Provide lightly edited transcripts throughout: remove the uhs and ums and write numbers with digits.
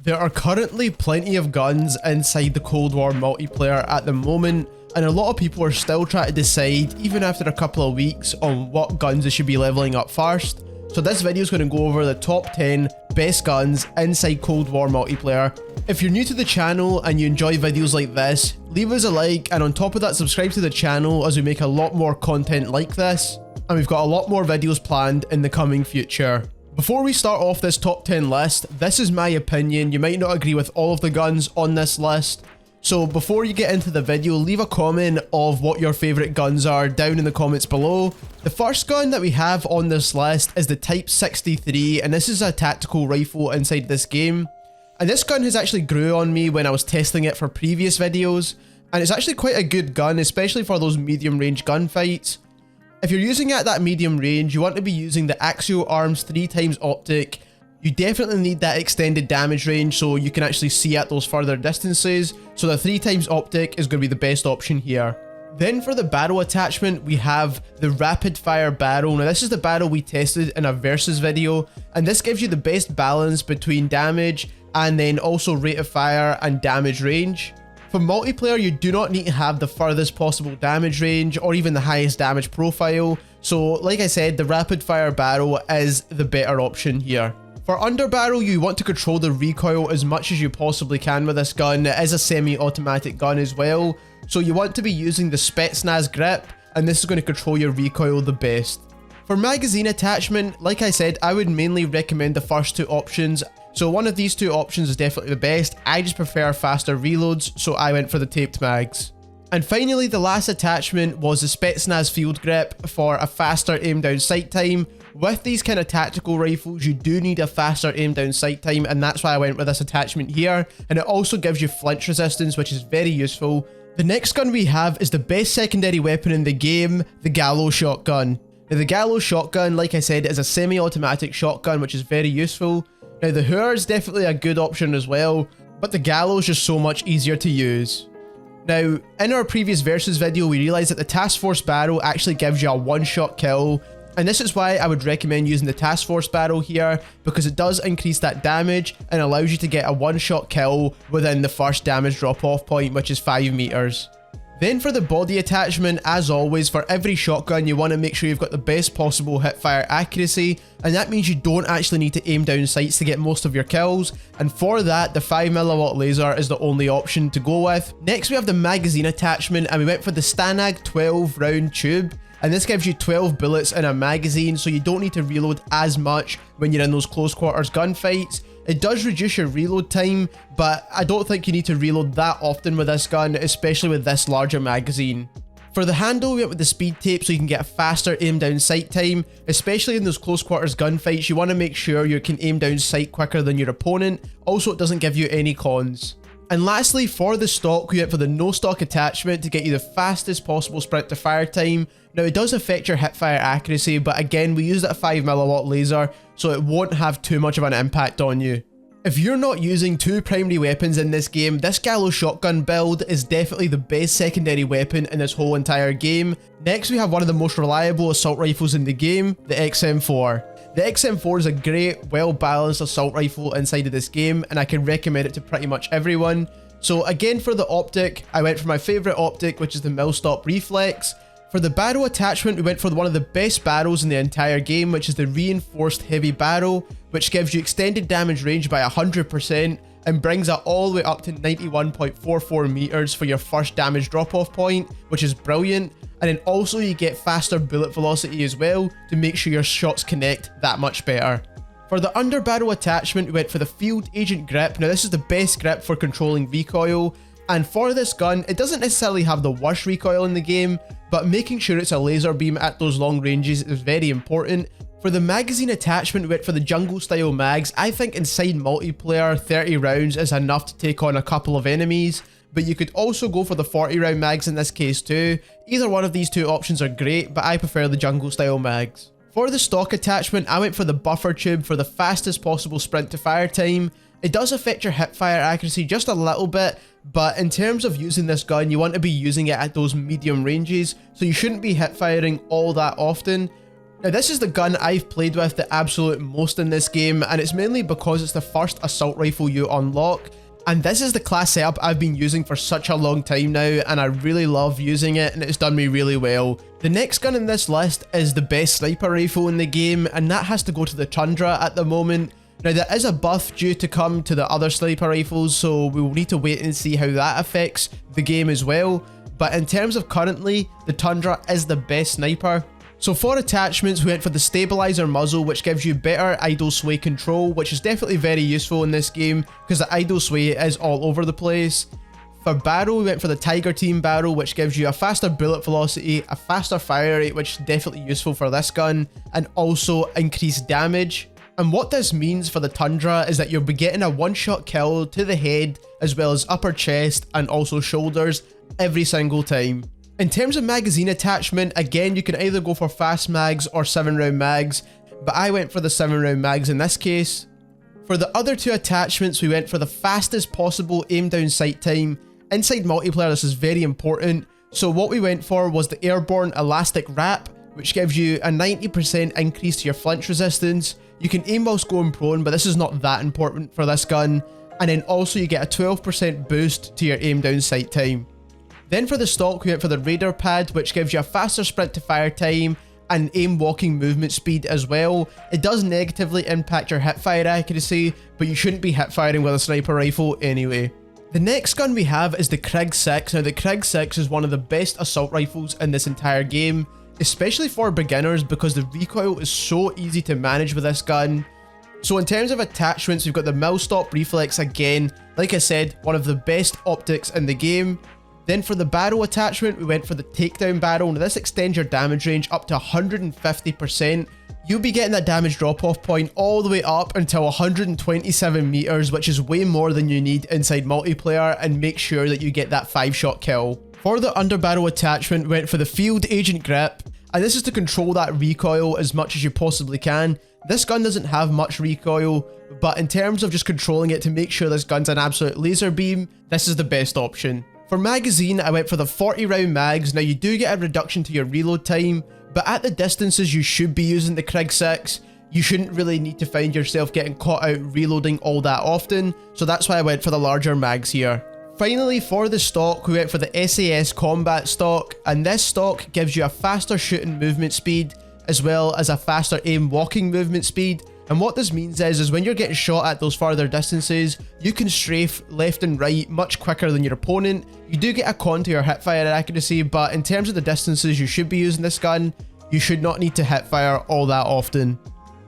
There are currently plenty of guns inside the Cold War multiplayer at the moment, and a lot of people are still trying to decide, even after a couple of weeks, on what guns they should be leveling up first. So this video is going to go over the top 10 best guns inside Cold War multiplayer. If you're new to the channel and you enjoy videos like this, leave us a like, and on top of that, subscribe to the channel as we make a lot more content like this, and we've got a lot more videos planned in the coming future. Before we start off this top 10 list, this is my opinion. You might not agree with all of the guns on this list. So before you get into the video, leave a comment of what your favourite guns are down in the comments below. The first gun that we have on this list is the Type 63, and this is a tactical rifle inside this game. And this gun has actually grew on me when I was testing it for previous videos, and it's actually quite a good gun, especially for those medium range gunfights. If you're using it at that medium range, you want to be using the Axial Arms 3x optic. You definitely need that extended damage range so you can actually see at those further distances, so the 3x optic is going to be the best option here. Then for the barrel attachment, we have the rapid fire barrel. Now this is the barrel we tested in a versus video, and this gives you the best balance between damage and then also rate of fire and damage range. For multiplayer, you do not need to have the furthest possible damage range or even the highest damage profile, so like I said, the rapid fire barrel is the better option here. For underbarrel, you want to control the recoil as much as you possibly can with this gun. It is a semi-automatic gun as well, so you want to be using the Spetsnaz grip, and this is going to control your recoil the best. For magazine attachment, like I said, I would mainly recommend the first two options. So one of these two options is definitely the best. I just prefer faster reloads, so I went for the taped mags. And finally, the last attachment was the Spetsnaz field grip for a faster aim down sight time. With these kind of tactical rifles, you do need a faster aim down sight time, and that's why I went with this attachment here. And it also gives you flinch resistance, which is very useful. The next gun we have is the best secondary weapon in the game, the Gallo shotgun. Now the Gallo shotgun, like I said, is a semi-automatic shotgun, which is very useful. Now the Hur is definitely a good option as well, but the Gallo is just so much easier to use. Now, in our previous versus video, we realised that the Task Force barrel actually gives you a one-shot kill, and this is why I would recommend using the Task Force barrel here, because it does increase that damage and allows you to get a one-shot kill within the first damage drop-off point, which is 5 meters. Then for the body attachment, as always, for every shotgun you want to make sure you've got the best possible hipfire accuracy, and that means you don't actually need to aim down sights to get most of your kills, and for that the 5mm laser is the only option to go with. Next we have the magazine attachment, and we went for the Stanag 12 round tube, and this gives you 12 bullets in a magazine, so you don't need to reload as much when you're in those close quarters gunfights. It does reduce your reload time, but I don't think you need to reload that often with this gun, especially with this larger magazine. For the handle, we went with the speed tape so you can get a faster aim down sight time, especially in those close quarters gunfights. You want to make sure you can aim down sight quicker than your opponent. Also, it doesn't give you any cons. And lastly, for the stock, we went for the no stock attachment to get you the fastest possible sprint to fire time. Now it does affect your hipfire accuracy, but again, we used a 5mm laser, so it won't have too much of an impact on you. If you're not using two primary weapons in this game, this Gallo shotgun build is definitely the best secondary weapon in this whole entire game. Next we have one of the most reliable assault rifles in the game, the XM4. The XM4 is a great, well-balanced assault rifle inside of this game, and I can recommend it to pretty much everyone. So again, for the optic, I went for my favourite optic, which is the Millstop Reflex. For the barrel attachment, we went for one of the best barrels in the entire game, which is the reinforced heavy barrel, which gives you extended damage range by 100% and brings it all the way up to 91.44 meters for your first damage drop-off point, which is brilliant. And then also you get faster bullet velocity as well to make sure your shots connect that much better. For the underbarrel attachment, we went for the Field Agent grip. Now this is the best grip for controlling recoil. And for this gun, it doesn't necessarily have the worst recoil in the game, but making sure it's a laser beam at those long ranges is very important. For the magazine attachment, we went for the jungle style mags. I think inside multiplayer, 30 rounds is enough to take on a couple of enemies, but you could also go for the 40 round mags in this case too. Either one of these two options are great, but I prefer the jungle style mags. For the stock attachment, I went for the buffer tube for the fastest possible sprint to fire time. It does affect your hipfire accuracy just a little bit, but in terms of using this gun, you want to be using it at those medium ranges, so you shouldn't be hipfiring all that often. Now this is the gun I've played with the absolute most in this game, and it's mainly because it's the first assault rifle you unlock, and this is the class setup I've been using for such a long time now, and I really love using it, and it's done me really well. The next gun in this list is the best sniper rifle in the game, and that has to go to the Tundra at the moment. Now there is a buff due to come to the other sniper rifles, so we will need to wait and see how that affects the game as well, but in terms of currently, the Tundra is the best sniper. So for attachments, we went for the stabilizer muzzle, which gives you better idle sway control, which is definitely very useful in this game because the idle sway is all over the place. For barrel, we went for the Tiger Team barrel, which gives you a faster bullet velocity, a faster fire rate, which is definitely useful for this gun, and also increased damage. And what this means for the Tundra is that you'll be getting a one-shot kill to the head, as well as upper chest and also shoulders every single time. In terms of magazine attachment, again, you can either go for fast mags or 7-round mags, but I went for the 7-round mags in this case. For the other two attachments, we went for the fastest possible aim down sight time. Inside multiplayer, this is very important, so what we went for was the airborne elastic wrap, which gives you a 90% increase to your flinch resistance. You can aim whilst going prone, but this is not that important for this gun, and then also you get a 12% boost to your aim down sight time. Then for the stock, we went for the radar pad, which gives you a faster sprint to fire time and aim walking movement speed as well. It does negatively impact your hip fire accuracy, but you shouldn't be hip firing with a sniper rifle anyway. The next gun we have is the Krig 6. Now the Krig 6 is one of the best assault rifles in this entire game, especially for beginners because the recoil is so easy to manage with this gun. So in terms of attachments, we've got the mill stop reflex again, like I said, one of the best optics in the game. Then for the barrel attachment, we went for the takedown barrel. Now this extends your damage range up to 150%. You'll be getting that damage drop-off point all the way up until 127 meters, which is way more than you need inside multiplayer, and make sure that you get that 5-shot kill. For the underbarrel attachment, we went for the field agent grip, and this is to control that recoil as much as you possibly can. This gun doesn't have much recoil, but in terms of just controlling it to make sure this gun's an absolute laser beam, this is the best option. For magazine, I went for the 40-round mags. Now you do get a reduction to your reload time, but at the distances you should be using the Krig 6, you shouldn't really need to find yourself getting caught out reloading all that often, so that's why I went for the larger mags here. Finally, for the stock, we went for the SAS combat stock, and this stock gives you a faster shooting movement speed, as well as a faster aim walking movement speed. And what this means is when you're getting shot at those farther distances, you can strafe left and right much quicker than your opponent. You do get a con to your hipfire accuracy, but in terms of the distances you should be using this gun, you should not need to hipfire all that often.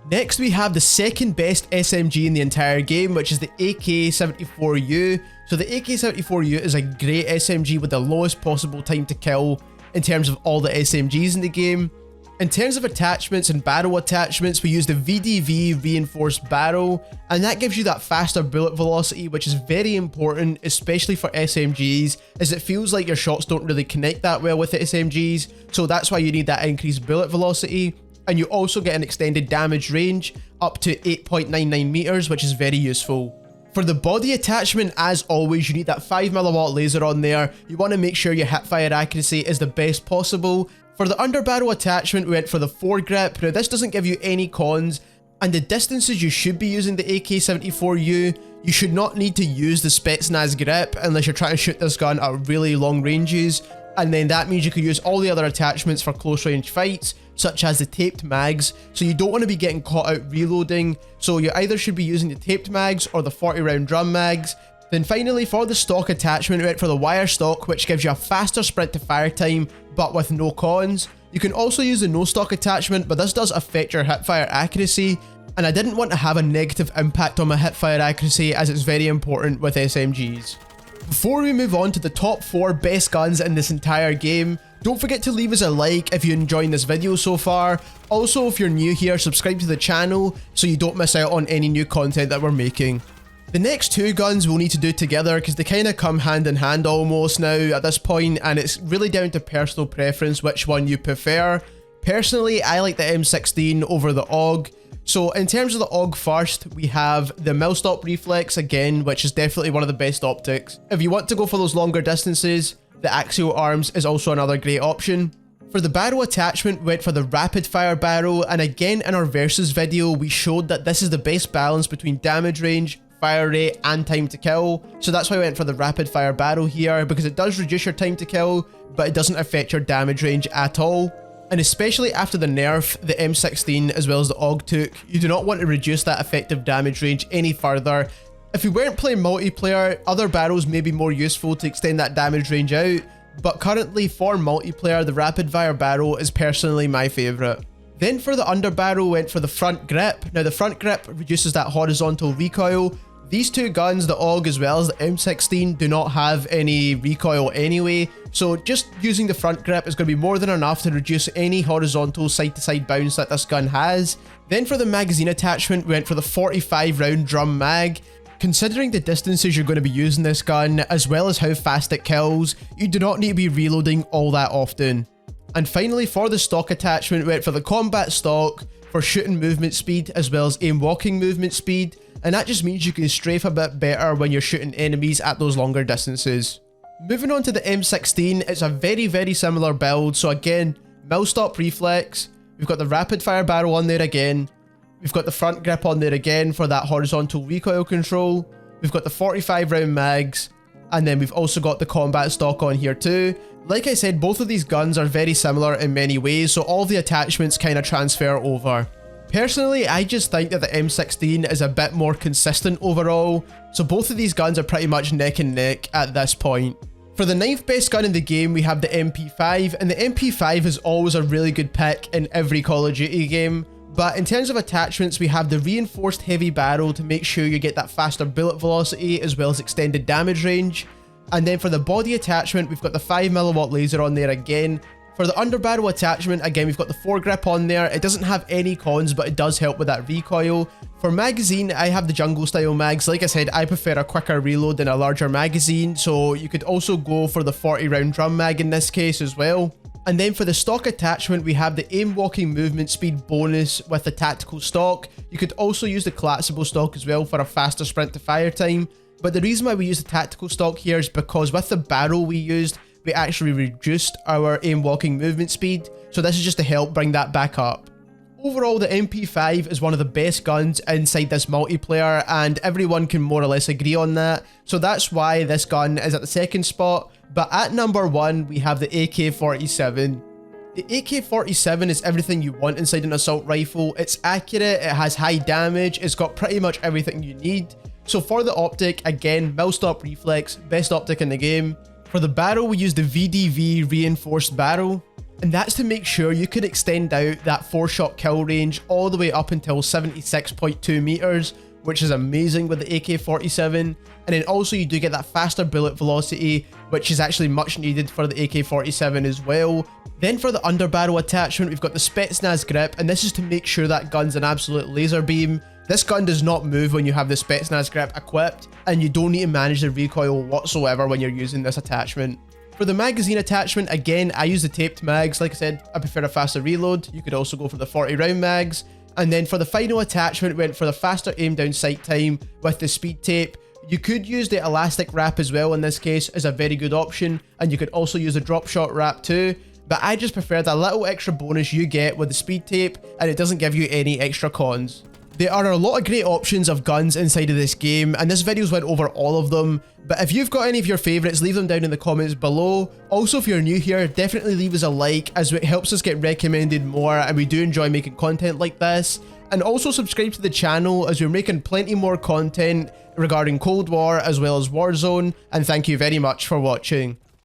Next, we have the second best SMG in the entire game, which is the AK-74U. So the AK-74U is a great SMG with the lowest possible time to kill in terms of all the SMGs in the game. In terms of attachments and barrel attachments, we use the VDV reinforced barrel, and that gives you that faster bullet velocity, which is very important, especially for SMGs, as it feels like your shots don't really connect that well with the SMGs, so that's why you need that increased bullet velocity. And you also get an extended damage range up to 8.99 meters, which is very useful. For the body attachment, as always, you need that 5mm laser on there. You want to make sure your hipfire accuracy is the best possible. For the underbarrel attachment, we went for the foregrip. Now this doesn't give you any cons, and the distances you should be using the AK-74U, you should not need to use the Spetsnaz grip unless you're trying to shoot this gun at really long ranges, and then that means you can use all the other attachments for close range fights, such as the taped mags, so you don't want to be getting caught out reloading, so you either should be using the taped mags or the 40-round drum mags. Then finally, for the stock attachment, we went for the wire stock, which gives you a faster sprint to fire time, but with no cons. You can also use the no stock attachment, but this does affect your hipfire accuracy, and I didn't want to have a negative impact on my hipfire accuracy as it's very important with SMGs. Before we move on to the top 4 best guns in this entire game, don't forget to leave us a like if you're enjoying this video so far. Also, if you're new here, subscribe to the channel so you don't miss out on any new content that we're making. The next 2 guns we'll need to do together because they kind of come hand in hand almost now at this point, and it's really down to personal preference which one you prefer. Personally, I like the M16 over the AUG. So in terms of the AUG first, we have the millstop reflex again, which is definitely one of the best optics. If you want to go for those longer distances, the axial arms is also another great option. For the barrel attachment, we went for the rapid fire barrel, and again in our versus video we showed that this is the best balance between damage range, fire rate and time to kill. So that's why I went for the rapid fire barrel here, because it does reduce your time to kill, but it doesn't affect your damage range at all. And especially after the nerf the M16 as well as the AUG took, you do not want to reduce that effective damage range any further. If we weren't playing multiplayer, other barrels may be more useful to extend that damage range out, but currently for multiplayer the rapid fire barrel is personally my favourite. Then for the under barrel went for the front grip. Now the front grip reduces that horizontal recoil. These two guns, the AUG as well as the M16, do not have any recoil anyway, so just using the front grip is going to be more than enough to reduce any horizontal side-to-side bounce that this gun has. Then for the magazine attachment, we went for the 45 round drum mag. Considering the distances you're going to be using this gun, as well as how fast it kills, you do not need to be reloading all that often. And finally for the stock attachment, we went for the combat stock for shooting movement speed as well as aim walking movement speed. And that just means you can strafe a bit better when you're shooting enemies at those longer distances. Moving on to the M16, it's a very similar build. So again, mill stop reflex, we've got the rapid fire barrel on there again, we've got the front grip on there again for that horizontal recoil control, we've got the 45 round mags, and then we've also got the combat stock on here too. Like I said, both of these guns are very similar in many ways, so all the attachments kind of transfer over. Personally, I just think that the M16 is a bit more consistent overall, so both of these guns are pretty much neck and neck at this point. For the 9th best gun in the game, we have the MP5, and the MP5 is always a really good pick in every Call of Duty game. But in terms of attachments, we have the reinforced heavy barrel to make sure you get that faster bullet velocity as well as extended damage range. And then for the body attachment, we've got the 5mm laser on there again. For the underbarrel attachment, again, we've got the foregrip on there. It doesn't have any cons, but it does help with that recoil. For magazine, I have the jungle style mags. Like I said, I prefer a quicker reload than a larger magazine, so you could also go for the 40 round drum mag in this case as well. And then for the stock attachment, we have the aim walking movement speed bonus with the tactical stock. You could also use the collapsible stock as well for a faster sprint to fire time. But the reason why we use the tactical stock here is because with the barrel we used, we actually reduced our aim walking movement speed, so this is just to help bring that back up. Overall, the MP5 is one of the best guns inside this multiplayer, and everyone can more or less agree on that, so that's why this gun is at the second spot. But at number 1, we have the AK-47. The AK-47 is everything you want inside an assault rifle. It's accurate, it has high damage, it's got pretty much everything you need. So for the optic, again, mill stop reflex, best optic in the game. For the barrel, we use the VDV reinforced barrel, and that's to make sure you can extend out that 4-shot kill range all the way up until 76.2 meters, which is amazing with the AK-47. And then also you do get that faster bullet velocity, which is actually much needed for the AK-47 as well. Then for the underbarrel attachment, we've got the Spetsnaz grip, and this is to make sure that gun's an absolute laser beam. This gun does not move when you have the Spetsnaz grip equipped, and you don't need to manage the recoil whatsoever when you're using this attachment. For the magazine attachment, again, I use the taped mags. Like I said, I prefer a faster reload. You could also go for the 40 round mags. And then for the final attachment, went for the faster aim down sight time with the speed tape. You could use the elastic wrap as well in this case as a very good option, and you could also use the drop shot wrap too. But I just prefer that little extra bonus you get with the speed tape, and it doesn't give you any extra cons. There are a lot of great options of guns inside of this game, and this video's went over all of them, but if you've got any of your favourites, leave them down in the comments below. Also, if you're new here, definitely leave us a like, as it helps us get recommended more, and we do enjoy making content like this. And also subscribe to the channel, as we're making plenty more content regarding Cold War as well as Warzone, and thank you very much for watching.